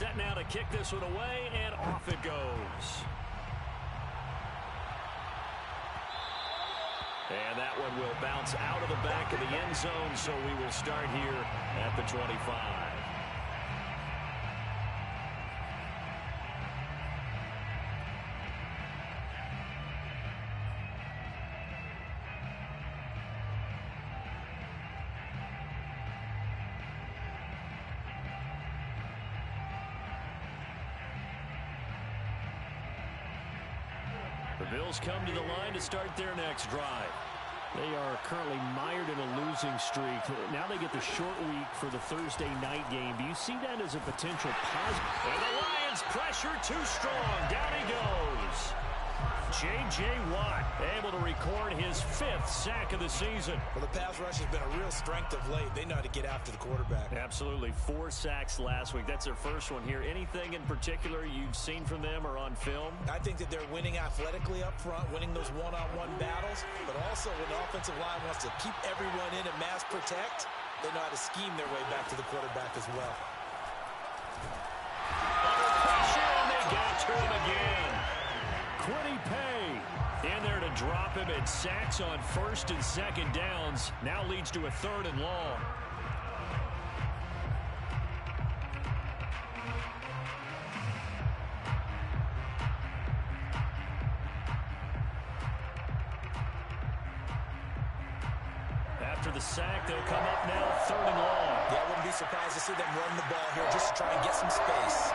Set now to kick this one away, and off it goes. And that one will bounce out of the back of the end zone, so we will start here at the 25. The Bills come to the line to start their next drive. They are currently mired in a losing streak. Now they get the short week for the Thursday night game. Do you see that as a potential positive? And the Lions pressure too strong. Down he goes. J.J. Watt able to record his 5th sack of the season. Well, the pass rush has been a real strength of late. They know how to get after the quarterback. Absolutely. 4 sacks last week. That's their first one here. Anything in particular you've seen from them or on film? I think that they're winning athletically up front, winning those one-on-one battles, but also when the offensive line wants to keep everyone in and mass protect, they know how to scheme their way back to the quarterback as well. Under pressure, and they got to him again. Quiddy Pay in there to drop him, and sacks on 1st and 2nd downs. Now leads to a 3rd and long. After the sack, they'll come up now 3rd and long. Yeah, I wouldn't be surprised to see them run the ball here just to try and get some space.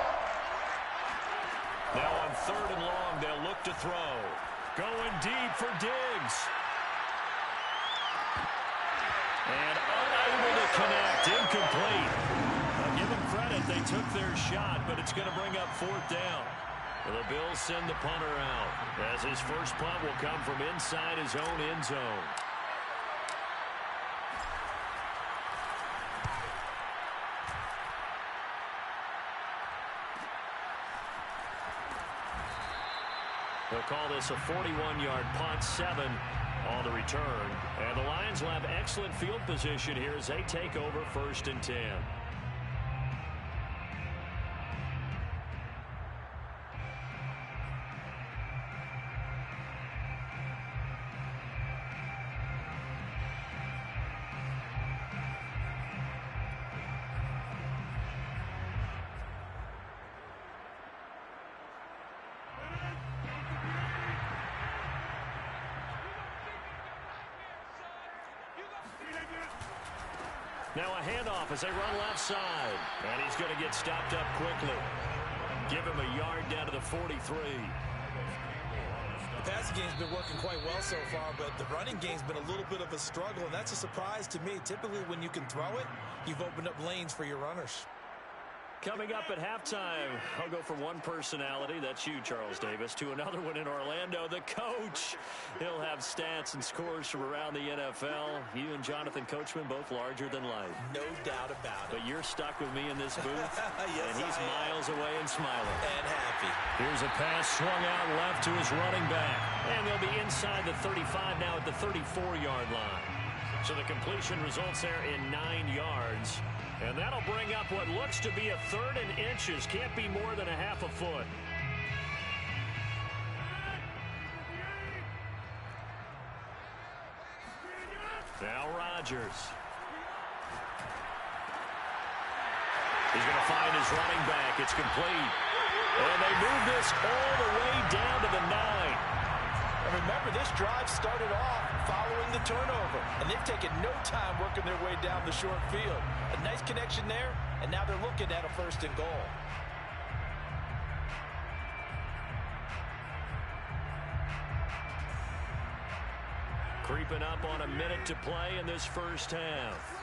Now on 3rd and long, they'll look to throw. Going deep for Diggs. And unable to connect. Incomplete. Now give them credit. They took their shot, but it's going to bring up 4th down. The Bills send the punter out, as his first punt will come from inside his own end zone. They'll call this a 41-yard punt, 7 on the return. And the Lions will have excellent field position here as they take over 1st and 10. Now a handoff as they run left side. And he's going to get stopped up quickly. Give him a yard down to the 43. The passing game's been working quite well so far, but the running game's been a little bit of a struggle, and that's a surprise to me. Typically, when you can throw it, you've opened up lanes for your runners. Coming up at halftime, I'll go from one personality, that's you, Charles Davis, to another one in Orlando, the coach. He'll have stats and scores from around the NFL. You and Jonathan Coachman, both larger than life. No doubt about it. But you're stuck with me in this booth, yes, and he's miles away and smiling. And happy. Here's a pass swung out left to his running back. And they'll be inside the 35 now at the 34-yard line. So the completion results there in 9 yards. And that'll bring up what looks to be a 3rd and inches. Can't be more than a half a foot. Now Rodgers. He's going to find his running back. It's complete. And they move this all the way down to the 9. And remember, this drive started off following the turnover, and they've taken no time working their way down the short field. A nice connection there, and now they're looking at a 1st and goal. Creeping up on a minute to play in this first half.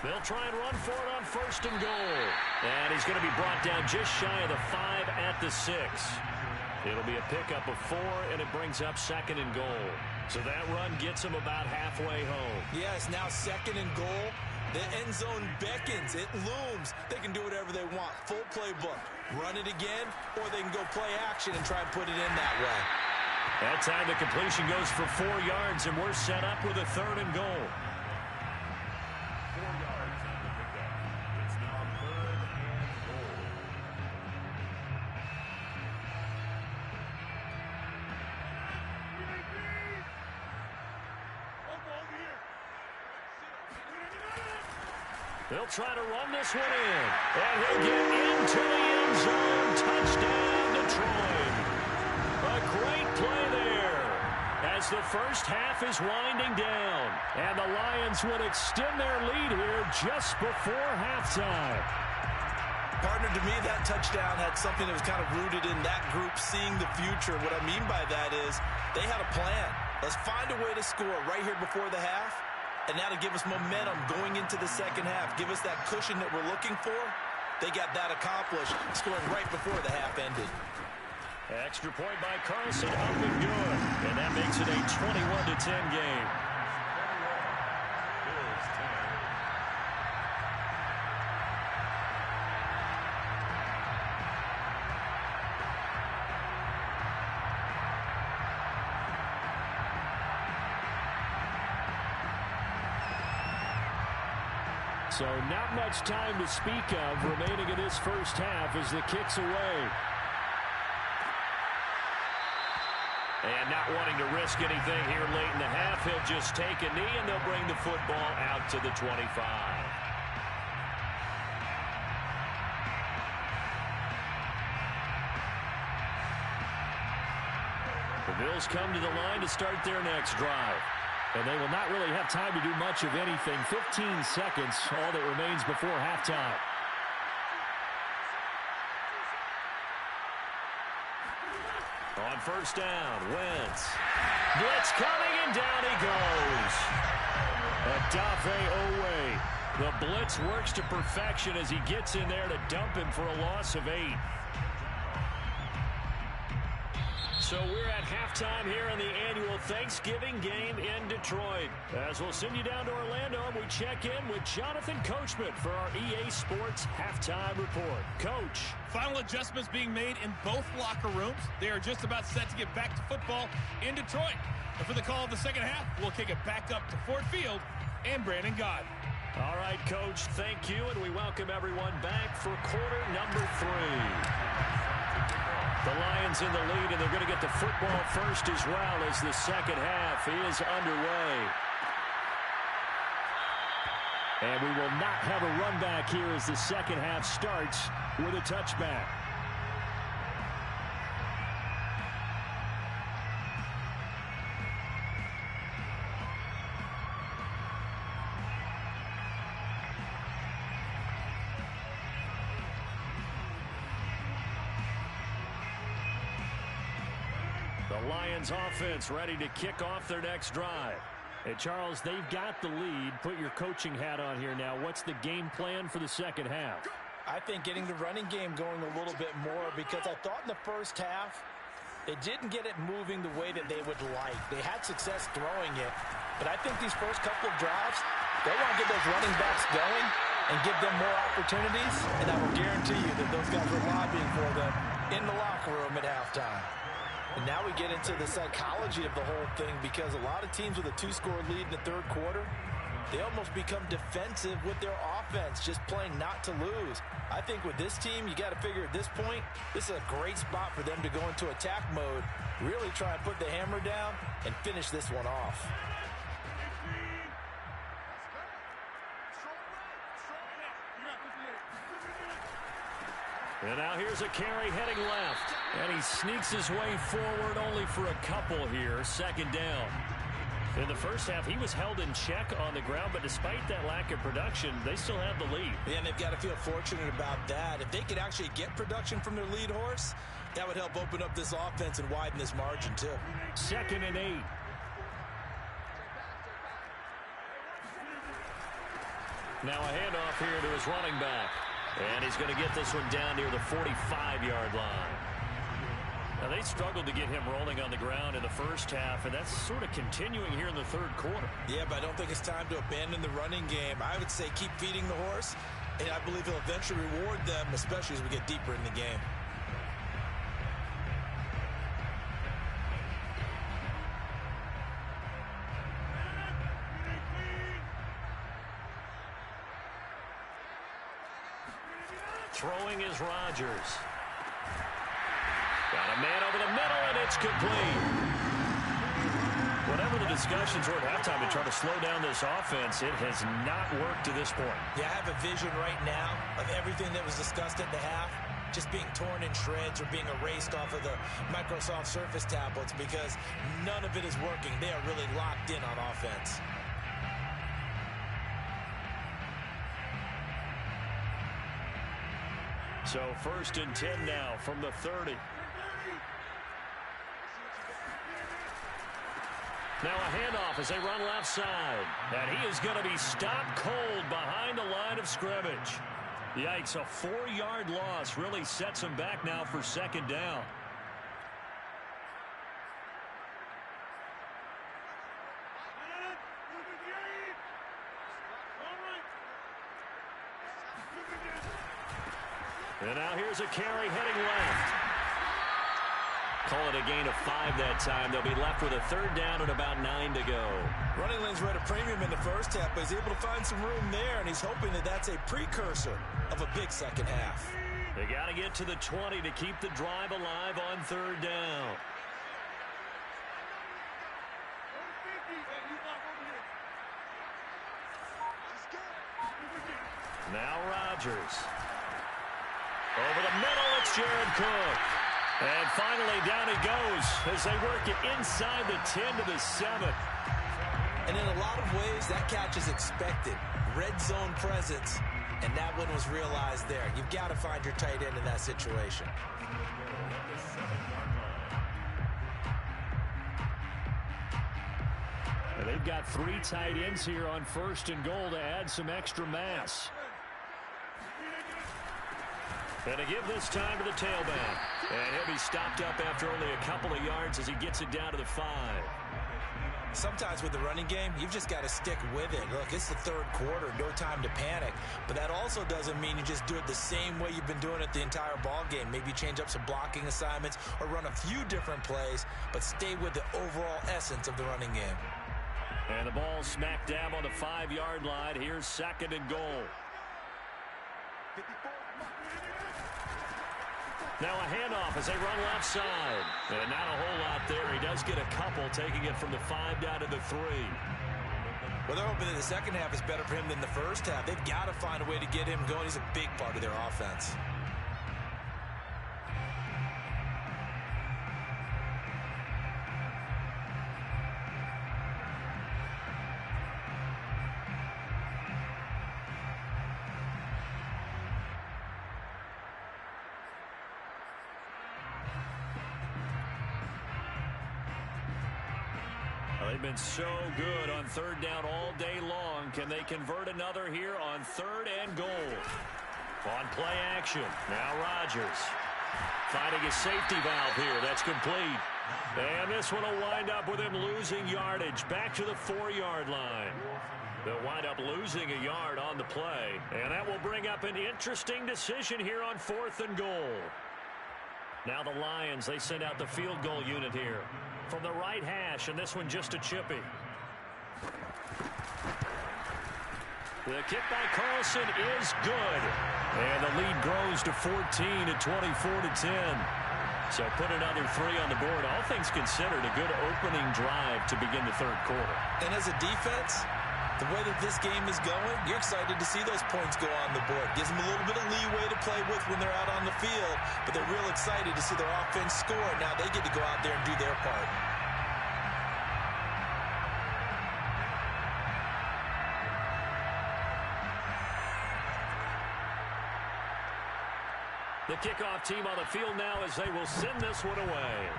They'll try and run for it on 1st and goal. And he's going to be brought down just shy of the 5 at the 6. It'll be a pickup of 4, and it brings up 2nd and goal. So that run gets him about halfway home. Yes, now 2nd and goal. The end zone beckons. It looms. They can do whatever they want. Full playbook. Run it again, or they can go play action and try and put it in that way. That time the completion goes for 4 yards, and we're set up with a 3rd and goal. They'll try to run this one in. And he'll get into the end zone. Touchdown, Detroit. A great play there as the first half is winding down. And the Lions would extend their lead here just before halftime. Partner, to me, that touchdown had something that was kind of rooted in that group seeing the future. What I mean by that is they had a plan. Let's find a way to score right here before the half. And now to give us momentum going into the second half, give us that cushion that we're looking for. They got that accomplished, scoring right before the half ended. Extra point by Carlson, up and good. And that makes it a 21-10 game. So not much time to speak of remaining in this first half as the kick's away. And not wanting to risk anything here late in the half, he'll just take a knee and they'll bring the football out to the 25. The Bills come to the line to start their next drive. And they will not really have time to do much of anything. 15 seconds, all that remains before halftime. On first down, Wentz. Blitz coming, and down he goes. Odafe Owe. The blitz works to perfection as he gets in there to dump him for a loss of 8. So we're at halftime here in the annual Thanksgiving game in Detroit. As we'll send you down to Orlando, we check in with Jonathan Coachman for our EA Sports Halftime Report. Coach. Final adjustments being made in both locker rooms. They are just about set to get back to football in Detroit. And for the call of the second half, we'll kick it back up to Ford Field and Brandon Gaud. All right, Coach, thank you, and we welcome everyone back for quarter number 3. The Lions in the lead, and they're going to get the football first as well as the second half is underway. And we will not have a run back here as the second half starts with a touchback. The Lions offense ready to kick off their next drive. Hey, Charles, they've got the lead. Put your coaching hat on here now. What's the game plan for the second half? I think getting the running game going a little bit more, because I thought in the first half they didn't get it moving the way that they would like. They had success throwing it, but I think these first couple of drives, they want to get those running backs going and give them more opportunities, and I will guarantee you that those guys were lobbying for them in the locker room at halftime. And now we get into the psychology of the whole thing, because a lot of teams with a 2-score lead in the third quarter, they almost become defensive with their offense, just playing not to lose. I think with this team, you got to figure at this point, this is a great spot for them to go into attack mode, really try and put the hammer down and finish this one off. And now here's a carry heading left. And he sneaks his way forward only for a couple here. Second down. In the first half, he was held in check on the ground, but despite that lack of production, they still have the lead. Yeah, and they've got to feel fortunate about that. If they could actually get production from their lead horse, that would help open up this offense and widen this margin too. 2nd and 8. Now a handoff here to his running back. And he's going to get this one down near the 45-yard line. Now, they struggled to get him rolling on the ground in the first half, and that's sort of continuing here in the third quarter. Yeah, but I don't think it's time to abandon the running game. I would say keep feeding the horse, and I believe he'll eventually reward them, especially as we get deeper in the game. Throwing is Rodgers. Got a man over the middle, and it's complete. Whatever the discussions were at halftime to try to slow down this offense, it has not worked to this point. Yeah, I have a vision right now of everything that was discussed at the half just being torn in shreds or being erased off of the Microsoft Surface tablets because none of it is working. They are really locked in on offense. So 1st and 10 now from the 30. Now a handoff as they run left side. And he is going to be stopped cold behind the line of scrimmage. Yikes, a 4-yard loss really sets him back now for 2nd down. And now here's a carry heading left. Call it a gain of 5 that time. They'll be left with a 3rd down and about 9 to go. Running lanes were at a premium in the first half, but he's able to find some room there, and he's hoping that that's a precursor of a big second half. They got to get to the 20 to keep the drive alive on 3rd down. Now Rodgers. Over the middle, it's Jared Cook. And finally, down he goes as they work it inside the 10 to the 7. And in a lot of ways, that catch is expected. Red zone presence, and that one was realized there. You've got to find your tight end in that situation. And they've got 3 tight ends here on 1st and goal to add some extra mass. And to give this time to the tailback. And he'll be stopped up after only a couple of yards as he gets it down to the 5. Sometimes with the running game, you've just got to stick with it. Look, it's the 3rd quarter, no time to panic. But that also doesn't mean you just do it the same way you've been doing it the entire ball game. Maybe change up some blocking assignments or run a few different plays, but stay with the overall essence of the running game. And the ball smack dab on the 5-yard line. Here's 2nd and goal. Now a handoff as they run left side. And not a whole lot there. He does get a couple, taking it from the 5 down to the 3. Well, they're hoping that the second half is better for him than the first half. They've got to find a way to get him going. He's a big part of their offense. They've been so good on 3rd down all day long. Can they convert another here on 3rd and goal? On play action. Now Rodgers finding a safety valve here. That's complete. And this one will wind up with him losing yardage back to the 4-yard line. They'll wind up losing a yard on the play. And that will bring up an interesting decision here on 4th and goal. Now the Lions, they send out the field goal unit here from the right hash, and this one just a chippy. The kick by Carlson is good. And the lead grows to 14 at 24-10. So put another 3 on the board. All things considered, a good opening drive to begin the 3rd quarter. And as a defense, the way that this game is going, you're excited to see those points go on the board. Gives them a little bit of leeway to play with when they're out on the field, but they're real excited to see their offense score. Now they get to go out there and do their part. The kickoff team on the field now as they will send this one away.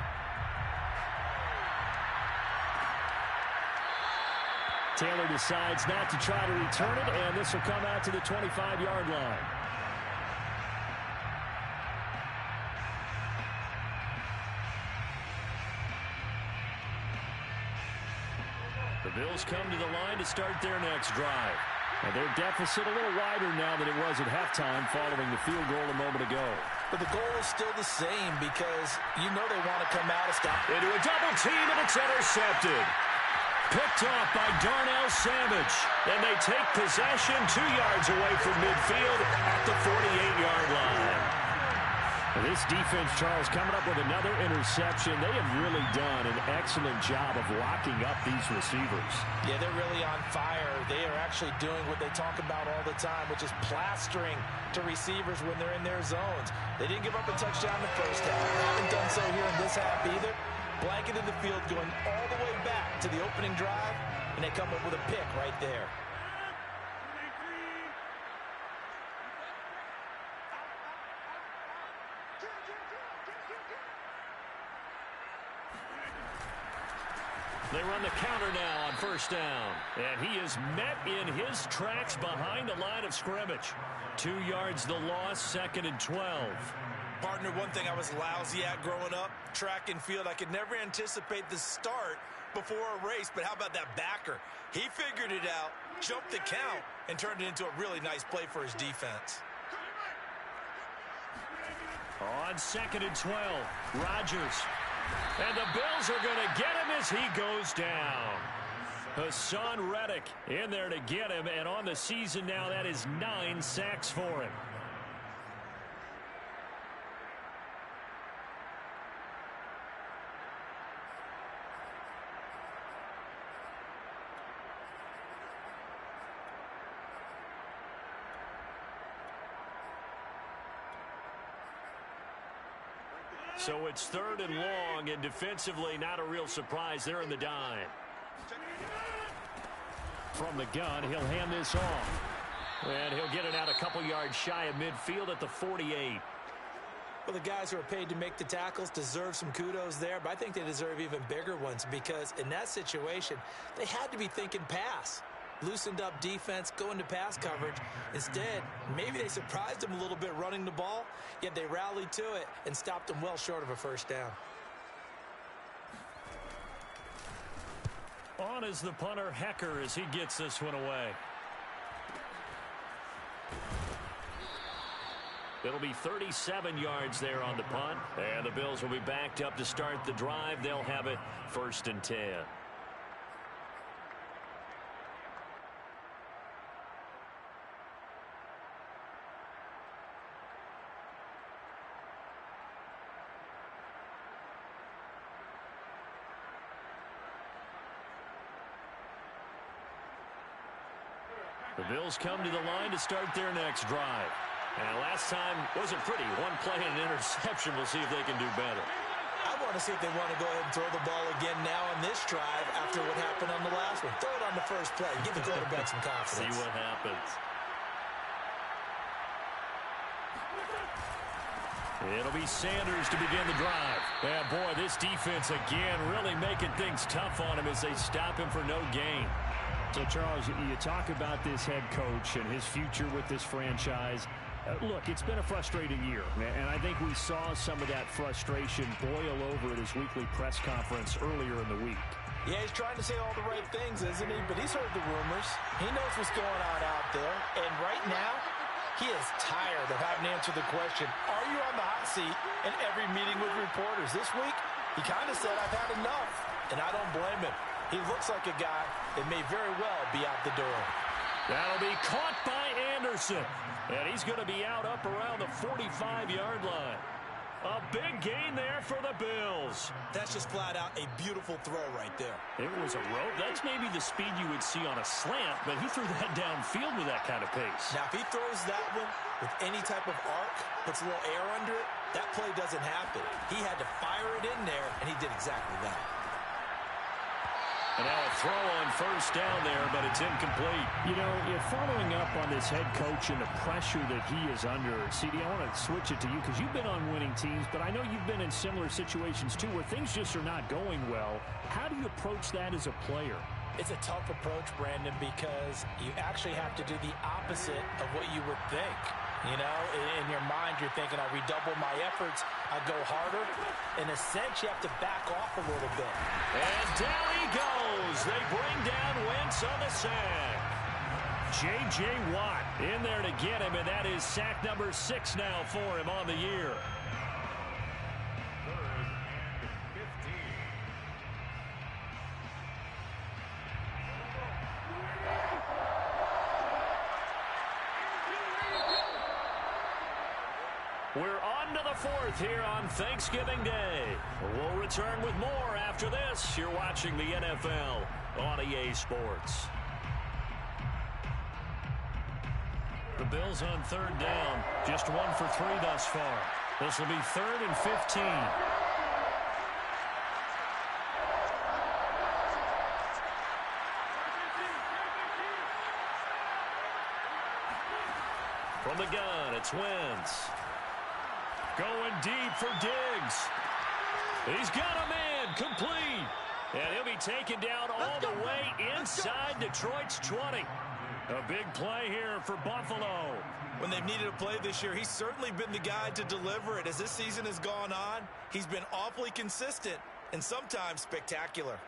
Taylor decides not to try to return it, and this will come out to the 25-yard line. The Bills come to the line to start their next drive. And their deficit a little wider now than it was at halftime following the field goal a moment ago. But the goal is still the same because you know they want to come out and stop. Into a double team, and it's intercepted. Picked off by Darnell Savage. And they take possession 2 yards away from midfield at the 48-yard line. This defense, Charles, coming up with another interception. They have really done an excellent job of locking up these receivers. Yeah, they're really on fire. They are actually doing what they talk about all the time, which is plastering to receivers when they're in their zones. They didn't give up a touchdown in the first half. They haven't done so here in this half either. Blanketed the field going all the way back to the opening drive, and they come up with a pick right there. They run the counter now on first down. And he is met in his tracks behind the line of scrimmage. 2 yards the loss, 2nd and 12. Partner, one thing I was lousy at growing up, track and field, I could never anticipate the start before a race, but how about that backer? He figured it out, jumped the count, and turned it into a really nice play for his defense. On 2nd and 12, Rodgers. And the Bills are going to get him as he goes down. Hassan Reddick in there to get him, and on the season now, that is 9 sacks for him. So it's 3rd and long, and defensively not a real surprise. They're in the dime. From the gun, he'll hand this off. And he'll get it out a couple yards shy of midfield at the 48. Well, the guys who are paid to make the tackles deserve some kudos there, but I think they deserve even bigger ones because in that situation, they had to be thinking pass. Loosened up defense, going to pass coverage. Instead, maybe they surprised them a little bit running the ball, yet they rallied to it and stopped them well short of a first down. On is the punter, Hecker, as he gets this one away. It'll be 37 yards there on the punt, and the Bills will be backed up to start the drive. They'll have it 1st and 10. The Bills come to the line to start their next drive. And last time wasn't pretty. One play and an interception. We'll see if they can do better. I want to see if they want to go ahead and throw the ball again now on this drive after what happened on the last one. Throw it on the first play. Give the quarterback some confidence. See what happens. It'll be Sanders to begin the drive. Yeah, boy, this defense again really making things tough on him as they stop him for no gain. So, Charles, you talk about this head coach and his future with this franchise. Look, it's been a frustrating year, and I think we saw some of that frustration boil over at his weekly press conference earlier in the week. Yeah, he's trying to say all the right things, isn't he? But he's heard the rumors. He knows what's going on out there. And right now, he is tired of having to answer the question, are you on the hot seat in every meeting with reporters? This week, he kind of said, I've had enough, and I don't blame him. He looks like a guy that may very well be out the door. That'll be caught by Anderson. And he's going to be out up around the 45-yard line. A big gain there for the Bills. That's just flat out a beautiful throw right there. It was a rope. That's maybe the speed you would see on a slant, but he threw that downfield with that kind of pace. Now, if he throws that one with any type of arc, puts a little air under it, that play doesn't happen. He had to fire it in there, and he did exactly that. And now a throw on first down there, but it's incomplete. You know, following up on this head coach and the pressure that he is under, CD, I want to switch it to you because you've been on winning teams, but I know you've been in similar situations too where things just are not going well. How do you approach that as a player? It's a tough approach, Brandon, because you actually have to do the opposite of what you would think. You know, in your mind, you're thinking, I redouble my efforts, I go harder. In a sense, you have to back off a little bit. And down he goes. They bring down Wentz on the sack. J.J. Watt in there to get him, and that is sack number 6 now for him on the year. We're on to the fourth here on Thanksgiving Day. We'll return with more after this. You're watching the NFL on EA Sports. The Bills on third down. Just 1 for 3 thus far. This will be 3rd and 15. From the gun, it's Wentz. Going deep for Diggs. He's got a man, complete. And he'll be taken down all the way inside Detroit's 20. A big play here for Buffalo. When they've needed a play this year, he's certainly been the guy to deliver it. As this season has gone on, he's been awfully consistent and sometimes spectacular.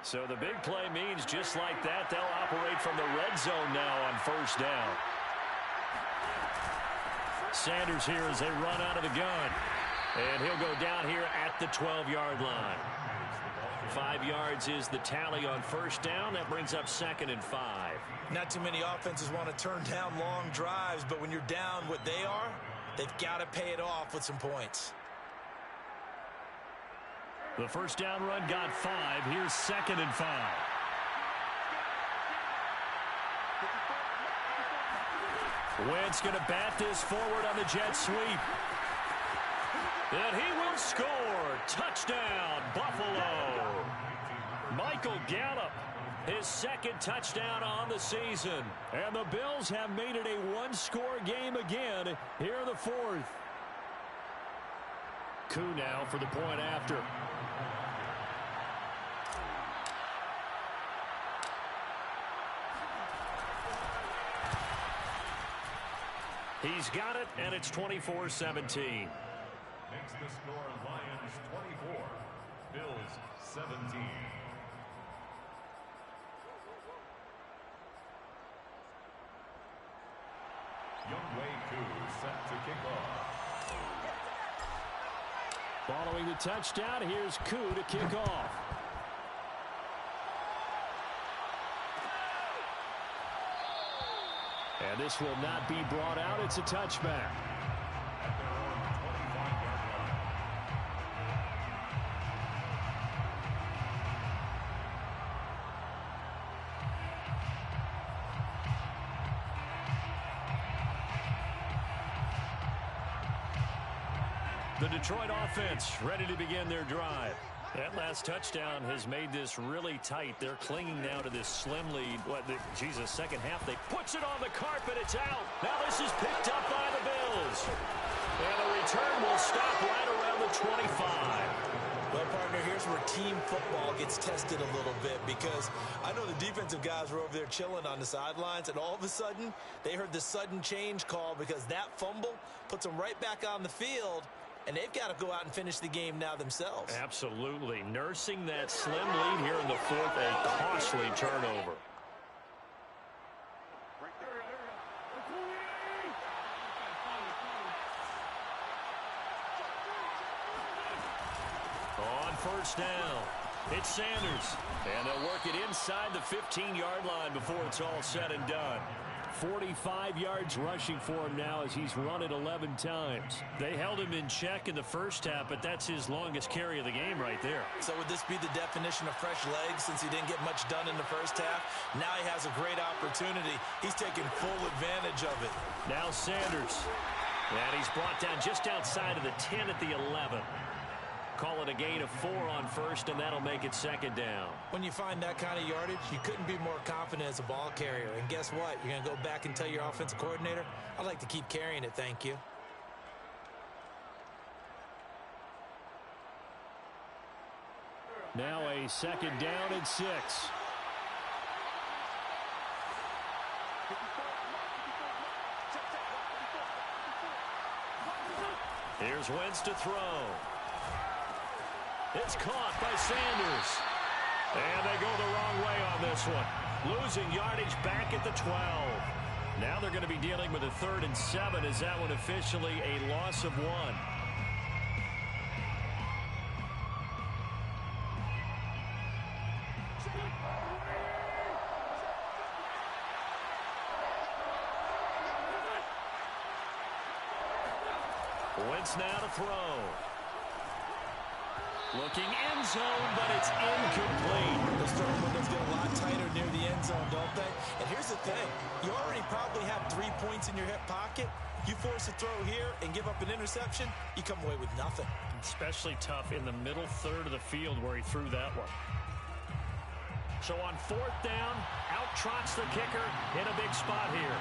So the big play means just like that, they'll operate from the red zone now on first down. Sanders here as they run out of the gun. And he'll go down here at the 12-yard line. 5 yards is the tally on first down. That brings up 2nd and 5. Not too many offenses want to turn down long drives, but when you're down what they are, they've got to pay it off with some points. The first down run got 5. Here's 2nd and 5. Wentz going to bat this forward on the jet sweep. And he will score. Touchdown, Buffalo. Michael Gallup, his 2nd touchdown on the season. And the Bills have made it a one-score game again here in the 4th. Koo now for the point after. He's got it, and it's 24-17. Makes the score Lions 24, Bills 17. Younghoe Koo set to kick off. Following the touchdown, here's Koo to kick off. And this will not be brought out. It's a touchback. At their own 25-yard line. The Detroit offense ready to begin their drive. That last touchdown has made this really tight. They're clinging now to this slim lead. Second half, they puts it on the carpet. It's out. Now this is picked up by the Bills. And the return will stop right around the 25. Well, partner, here's where team football gets tested a little bit, because I know the defensive guys were over there chilling on the sidelines, and all of a sudden, they heard the sudden change call because that fumble puts them right back on the field. And they've got to go out and finish the game now themselves. Absolutely. Nursing that slim lead here in the 4th, a costly turnover. On first down, it's Sanders. And they'll work it inside the 15-yard line before it's all said and done. 45 yards rushing for him now as he's run it 11 times. They held him in check in the first half, but that's his longest carry of the game right there. So would this be the definition of fresh legs since he didn't get much done in the first half? Now he has a great opportunity. He's taking full advantage of it. Now Sanders. And he's brought down just outside of the 10 at the 11. Call it a gain of 4 on first, and that'll make it 2nd down. When you find that kind of yardage, you couldn't be more confident as a ball carrier. And guess what? You're going to go back and tell your offensive coordinator, I'd like to keep carrying it, thank you. Now a 2nd down and 6. Here's Wentz to throw. It's caught by Sanders. And they go the wrong way on this one. Losing yardage back at the 12. Now they're going to be dealing with a 3rd and 7. Is that one officially a loss of 1? Wentz now to throw. Looking end zone, but it's incomplete. Those throwing windows get a lot tighter near the end zone, don't they? And here's the thing. You already probably have 3 points in your hip pocket. You force a throw here and give up an interception, you come away with nothing. Especially tough in the middle third of the field where he threw that one. So on 4th down, out trots the kicker in a big spot here.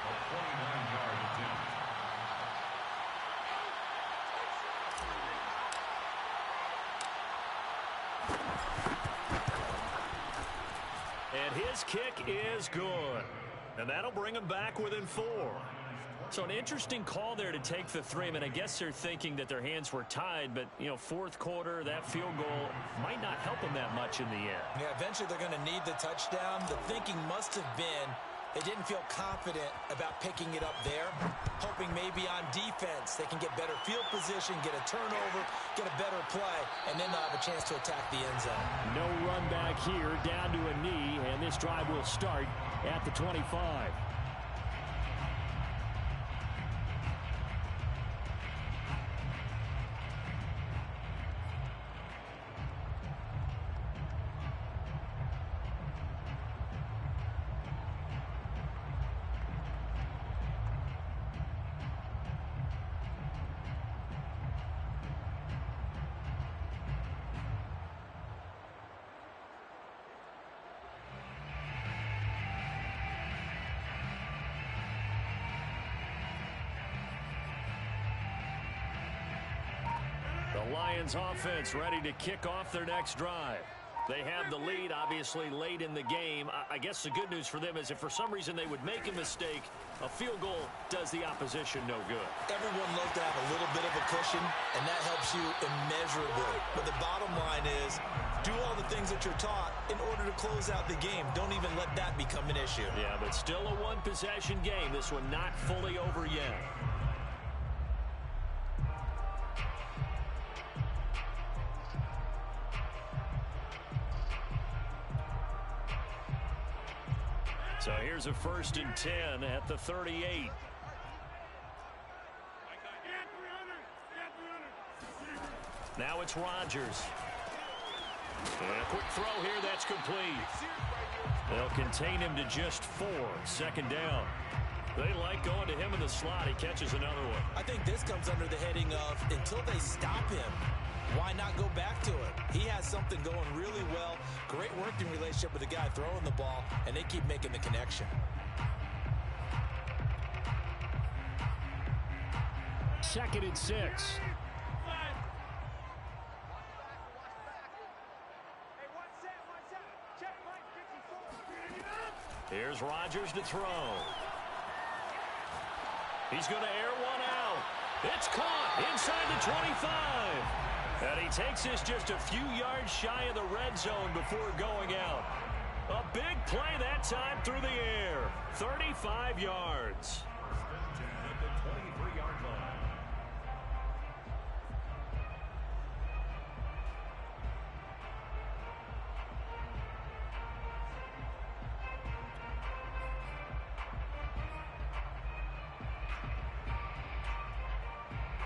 A 29-yard attempt. And his kick is good. And that'll bring him back within 4. So an interesting call there to take the 3. I mean, I guess they're thinking that their hands were tied, but, you know, 4th quarter, that field goal might not help them that much in the end. Yeah, eventually they're going to need the touchdown. The thinking must have been they didn't feel confident about picking it up there, hoping maybe on defense they can get better field position, get a turnover, get a better play, and then they'll have a chance to attack the end zone. No run back here, down to a knee, and this drive will start at the 25. The Lions offense ready to kick off their next drive. They have the lead, obviously, late in the game. I guess the good news for them is if for some reason they would make a mistake, a field goal does the opposition no good. Everyone loves to have a little bit of a cushion, and that helps you immeasurably. But the bottom line is, do all the things that you're taught in order to close out the game. Don't even let that become an issue. Yeah, but still a one-possession game. This one not fully over yet. So here's a 1st and 10 at the 38. Now it's Rodgers. And a quick throw here, that's complete. They'll contain him to just 4. 2nd down. They like going to him in the slot. He catches another one. I think this comes under the heading of until they stop him, why not go back to it? He has something going really well. Great working relationship with the guy throwing the ball, and they keep making the connection. 2nd and 6. Here's Rodgers to throw. He's going to air one out. It's caught inside the 25. And he takes this just a few yards shy of the red zone before going out. A big play that time through the air. 35 yards. At the 23-yard line.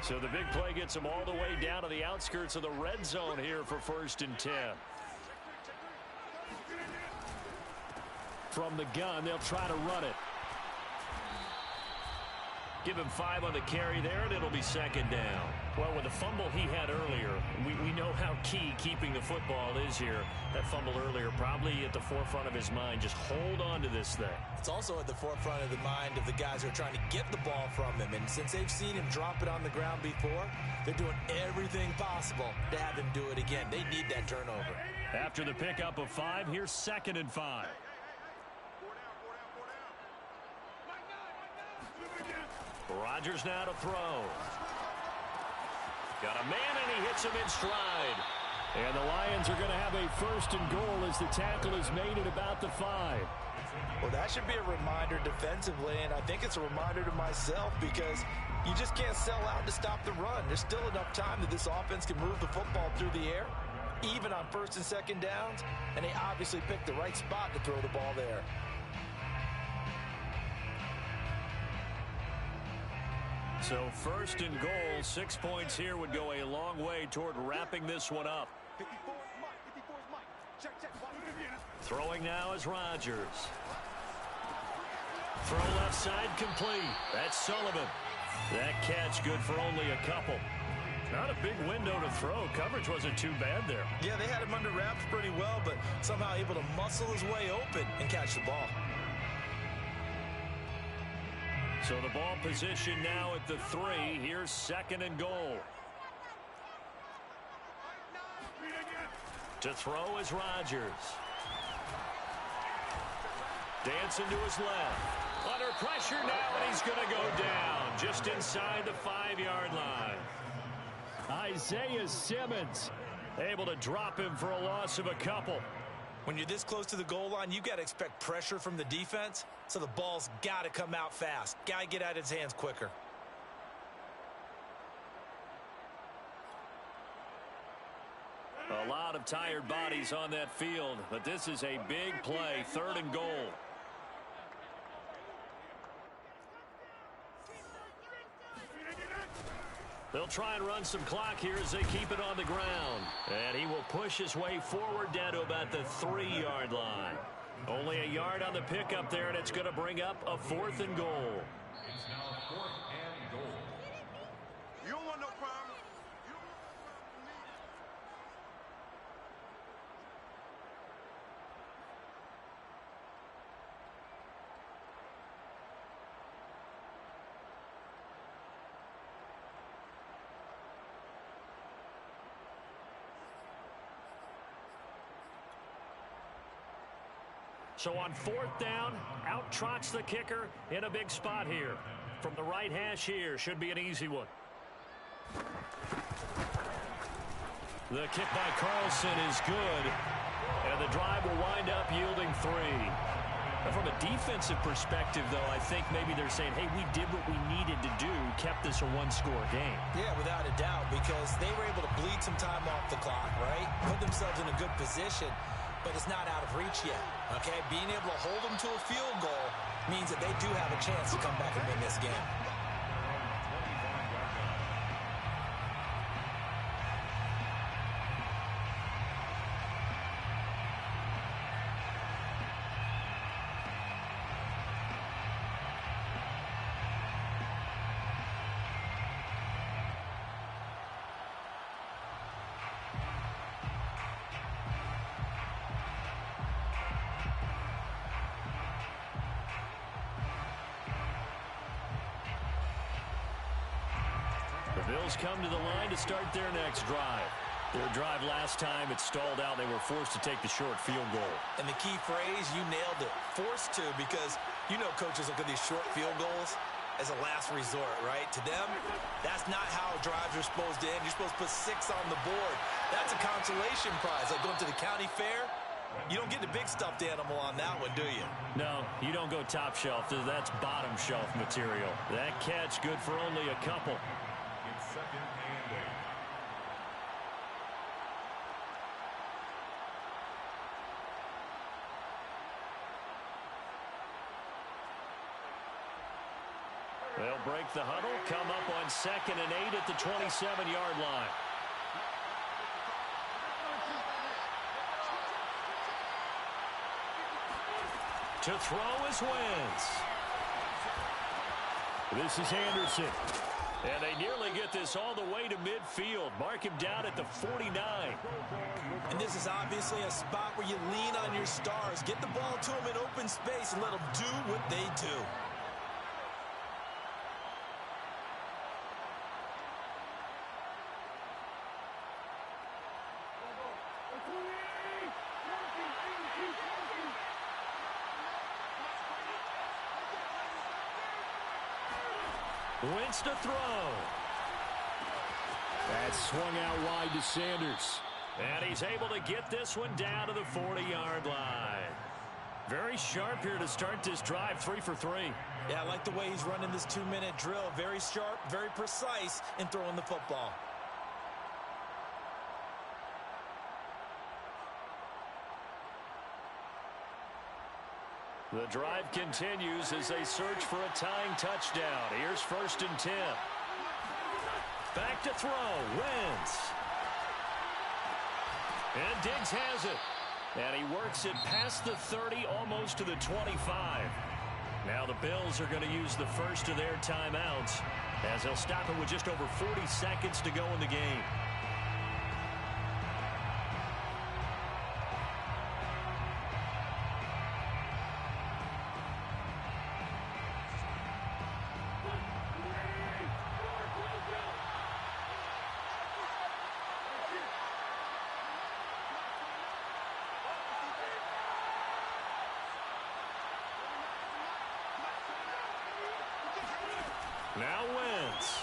So the big play gets them all the way down to the outskirts of the red zone here for 1st and 10. From the gun, they'll try to run it. Give him 5 on the carry there, and it'll be 2nd down. Well, with the fumble he had earlier, we know how key keeping the football is here. That fumble earlier probably at the forefront of his mind. Just hold on to this thing. It's also at the forefront of the mind of the guys who are trying to get the ball from him. And since they've seen him drop it on the ground before, they're doing everything possible to have him do it again. They need that turnover. After the pickup of 5, here's 2nd and 5. Rodgers now to throw. Got a man, and he hits him in stride. And the Lions are going to have a 1st and goal as the tackle is made at about the 5. Well, that should be a reminder defensively, and I think it's a reminder to myself because you just can't sell out to stop the run. There's still enough time that this offense can move the football through the air. even on first and second downs, and they obviously picked the right spot to throw the ball there. So first and goal, 6 points here would go a long way toward wrapping this one up. Throwing now is Rodgers. Throw left side complete. That's Sullivan. That catch good for only a couple. Not a big window to throw. Coverage wasn't too bad there. Yeah, they had him under wraps pretty well, but somehow able to muscle his way open and catch the ball. So the ball position now at the 3. Here's second and goal. To throw is Rodgers. Dancing to his left. Under pressure now, and he's going to go down just inside the 5-yard line. Isaiah Simmons able to drop him for a loss of a couple. When you're this close to the goal line, you got to expect pressure from the defense, so the ball's got to come out fast. Got to get out of his hands quicker. A lot of tired bodies on that field, but this is a big play, third and goal. They'll try and run some clock here as they keep it on the ground. And he will push his way forward down to about the 3-yard line. Only a yard on the pickup there, and it's going to bring up a 4th and goal. It's now 4th and goal. You don't want no problem. So on 4th down, out trots the kicker in a big spot here. From the right hash here, should be an easy one. The kick by Carlson is good, and the drive will wind up yielding 3. Now from a defensive perspective, though, I think maybe they're saying, hey, we did what we needed to do, kept this a one-score game. Yeah, without a doubt, because they were able to bleed some time off the clock, right? Put themselves in a good position, but it's not out of reach yet, okay? Being able to hold them to a field goal means that they do have a chance to come back and win this game. The Bills come to the line to start their next drive. Their drive last time, it stalled out. They were forced to take the short field goal. And the key phrase, you nailed it, forced to, because you know coaches look at these short field goals as a last resort, right? To them, that's not how drives are supposed to end. You're supposed to put 6 on the board. That's a consolation prize, like going to the county fair. You don't get the big stuffed animal on that one, do you? No, you don't go top shelf. That's bottom shelf material. That catch good for only a couple. It's 2nd and 8. They'll break the huddle, come up on 2nd and 8 at the 27-yard line. To throw is Wentz. This is Anderson. And they nearly get this all the way to midfield. Mark him down at the 49. And this is obviously a spot where you lean on your stars. Get the ball to them in open space and let them do what they do. Wentz to throw. That swung out wide to Sanders. And he's able to get this one down to the 40-yard line. Very sharp here to start this drive, 3 for 3. Yeah, I like the way he's running this 2-minute drill. Very sharp, very precise in throwing the football. The drive continues as they search for a tying touchdown. Here's 1st and 10. Back to throw. Wentz. And Diggs has it. And he works it past the 30, almost to the 25. Now the Bills are going to use the first of their timeouts as they'll stop it with just over 40 seconds to go in the game. Now Wentz.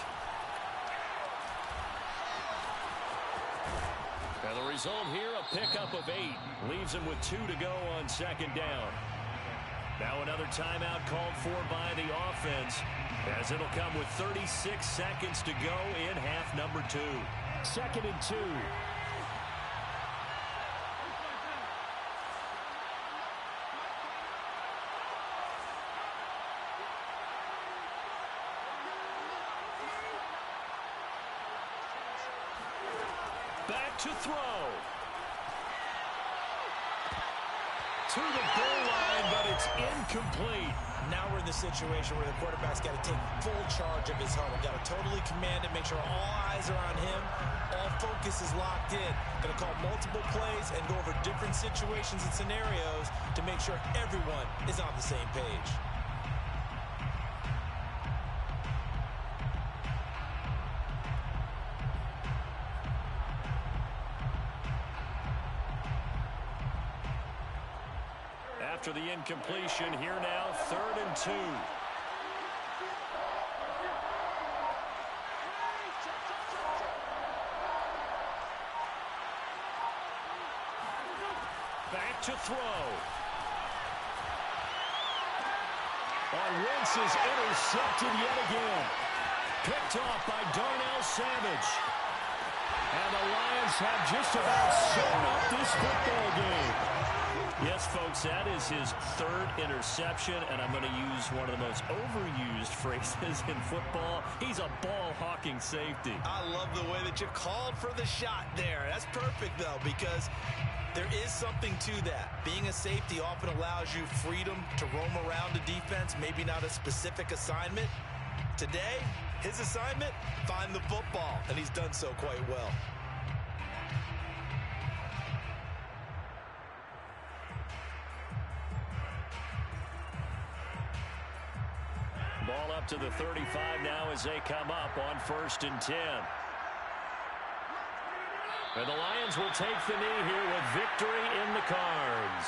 And the result here, a pickup of 8. Leaves him with 2 to go on 2nd down. Now another timeout called for by the offense, as it'll come with 36 seconds to go in half number 2. 2nd and 2. Back to throw. To the goal line, but it's incomplete. Now we're in the situation where the quarterback's got to take full charge of his huddle. Got to totally command it, make sure all eyes are on him. All focus is locked in. Going to call multiple plays and go over different situations and scenarios to make sure everyone is on the same page. After the incompletion, here now, 3rd and 2. Back to throw. On Wentz is intercepted yet again. Picked off by Darnell Savage. And the Lions have just about sewn up this football game. Yes, folks, that is his 3rd interception, and I'm going to use one of the most overused phrases in football. He's a ball-hawking safety. I love the way that you called for the shot there. That's perfect, though, because there is something to that. Being a safety often allows you freedom to roam around the defense, maybe not a specific assignment. Today, his assignment, find the football, and he's done so quite well. Ball up to the 35 now as they come up on 1st and 10. And the Lions will take the knee here with victory in the cards.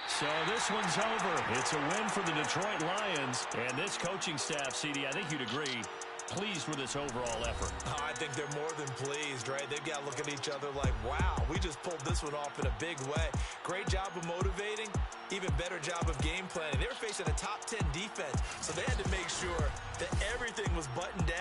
So this one's over. It's a win for the Detroit Lions. And this coaching staff, CD, I think you'd agree, pleased with this overall effort. Oh, I think they're more than pleased, right? They've got to look at each other like, wow, we just pulled this one off in a big way. Great job of motivating, even better job of game planning. They were facing a top 10 defense, so they had to make sure that everything was buttoned down.